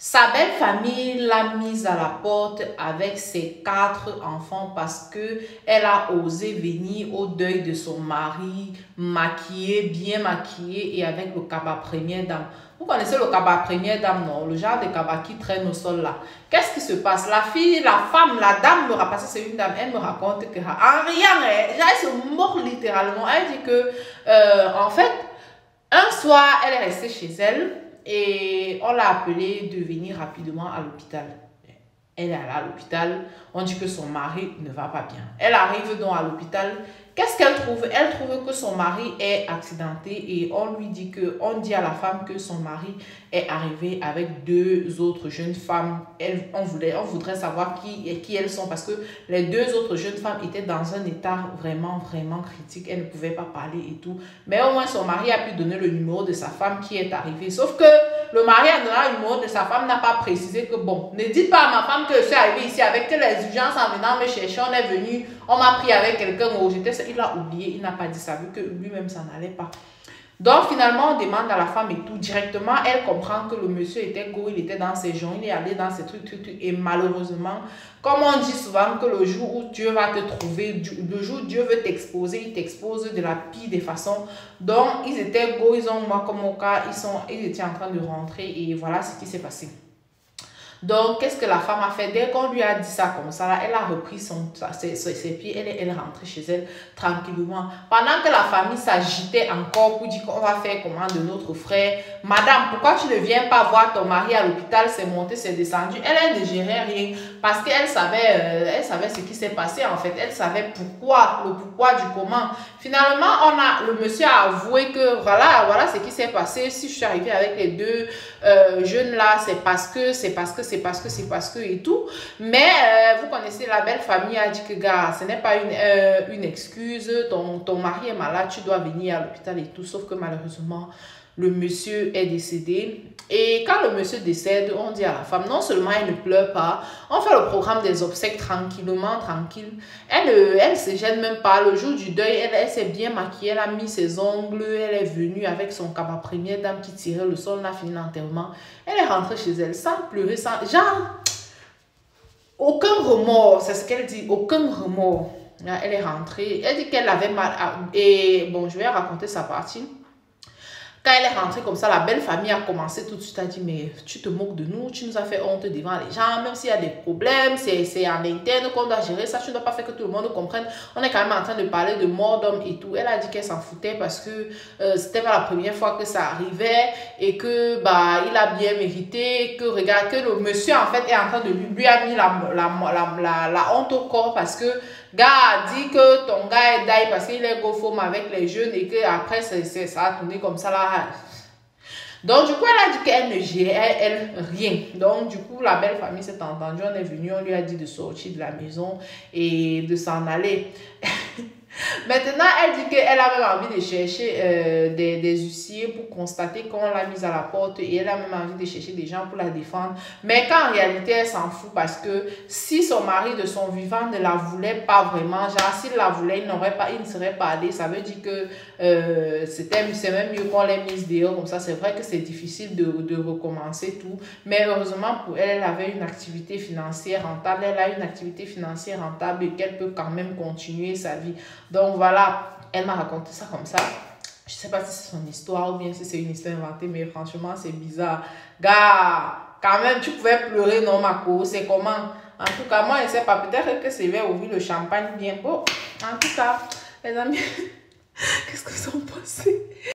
Sa belle famille l'a mise à la porte avec ses 4 enfants parce que elle a osé venir au deuil de son mari, maquillée, bien maquillée et avec le cabas première dame. Vous connaissez le cabas première dame, non? Le genre de cabas qui traîne au sol là. Qu'est-ce qui se passe? La fille, la femme, la dame me raconte, c'est une dame, elle me raconte que en rien, elle se moque littéralement. Elle dit que, en fait, un soir, elle est restée chez elle. Et on l'a appelée de venir rapidement à l'hôpital. Elle est allée à l'hôpital. On dit que son mari ne va pas bien. Elle arrive donc à l'hôpital. Qu'est-ce qu'elle trouve? Elle trouve que son mari est accidenté et on lui dit que, on dit à la femme que son mari est arrivé avec 2 autres jeunes femmes. On voudrait savoir qui elles sont parce que les 2 autres jeunes femmes étaient dans un état vraiment critique. Elles ne pouvaient pas parler et tout. Mais au moins son mari a pu donner le numéro de sa femme qui est arrivée. Sauf que le mari a donné le numéro de sa femme, n'a pas précisé que bon, ne dites pas à ma femme que je suis arrivée ici avec les urgences en venant me chercher. On est venu, on m'a pris avec quelqu'un où j'étais. Il a oublié, il n'a pas dit ça, vu que lui-même ça n'allait pas. Donc finalement, on demande à la femme et tout. Directement, elle comprend que le monsieur était go, il était dans ses joints, il est allé dans ses trucs. Et malheureusement, comme on dit souvent que le jour où Dieu va te trouver, le jour où Dieu veut t'exposer, il t'expose de la pire des façons. Donc, ils étaient go, ils ont moi comme au cas, ils étaient en train de rentrer et voilà ce qui s'est passé. Donc, qu'est-ce que la femme a fait? Dès qu'on lui a dit ça comme ça, là, elle a repris ses pieds, elle est rentrée chez elle tranquillement. Pendant que la famille s'agitait encore pour dire qu'on va faire comment de notre frère. Madame, pourquoi tu ne viens pas voir ton mari à l'hôpital? C'est monté, c'est descendu. Elle ne gérait rien parce qu'elle savait ce qui s'est passé en fait. Elle savait pourquoi, le pourquoi du comment. Finalement, le monsieur a avoué que voilà ce qui s'est passé. Si je suis arrivée avec les 2 jeunes là, c'est parce que et tout. Mais vous connaissez, la belle famille a dit que gars, ce n'est pas une excuse. Ton mari est malade, tu dois venir à l'hôpital et tout. Sauf que malheureusement, le monsieur est décédé. Et quand le monsieur décède, on dit à la femme, non seulement elle ne pleure pas, on fait le programme des obsèques tranquillement, tranquille. Elle ne se gêne même pas. Le jour du deuil, elle s'est bien maquillée, elle a mis ses ongles, elle est venue avec son cabas première dame qui tirait le sol, on a fini l'enterrement. Elle est rentrée chez elle sans pleurer, sans... Genre, aucun remords, c'est ce qu'elle dit, aucun remords. Elle est rentrée, elle dit qu'elle avait mal. Et bon, je vais raconter sa partie. Quand elle est rentrée comme ça, la belle famille a commencé tout de suite à dire, mais tu te moques de nous, tu nous as fait honte devant les gens, même s'il y a des problèmes, c'est en interne qu'on doit gérer ça, tu ne dois pas faire que tout le monde comprenne. On est quand même en train de parler de mort d'homme et tout. Elle a dit qu'elle s'en foutait parce que c'était pas la première fois que ça arrivait et que bah il a bien mérité, que regarde, que le monsieur en fait est en train de lui a mis la honte au corps parce que gars dit que ton gars est d'ailleurs parce qu'il est go forme avec les jeunes et que après ça a tourné comme ça là. Donc du coup elle a dit qu'elle ne gérait elle rien. Donc du coup la belle famille s'est entendue, on est venu, on lui a dit de sortir de la maison et de s'en aller. Maintenant, elle dit qu'elle a même envie de chercher des huissiers pour constater qu'on l'a mise à la porte et elle a même envie de chercher des gens pour la défendre. Mais qu'en réalité, elle s'en fout parce que si son mari de son vivant ne la voulait pas vraiment, genre s'il la voulait, il ne serait pas allé. Ça veut dire que c'est même mieux qu'on l'ait mise dehors comme ça. C'est vrai que c'est difficile de recommencer tout. Mais heureusement pour elle, elle avait une activité financière rentable. Elle a une activité financière rentable et qu'elle peut quand même continuer sa vie. Donc voilà, elle m'a raconté ça comme ça. Je ne sais pas si c'est son histoire ou bien si c'est une histoire inventée, mais franchement, c'est bizarre. Gars, quand même, tu pouvais pleurer, non, Marco, c'est comment? En tout cas, moi, je ne sais pas, peut-être que c'est vers ouvrir le champagne bien beau. En tout cas, les amis, qu'est-ce que vous en pensez?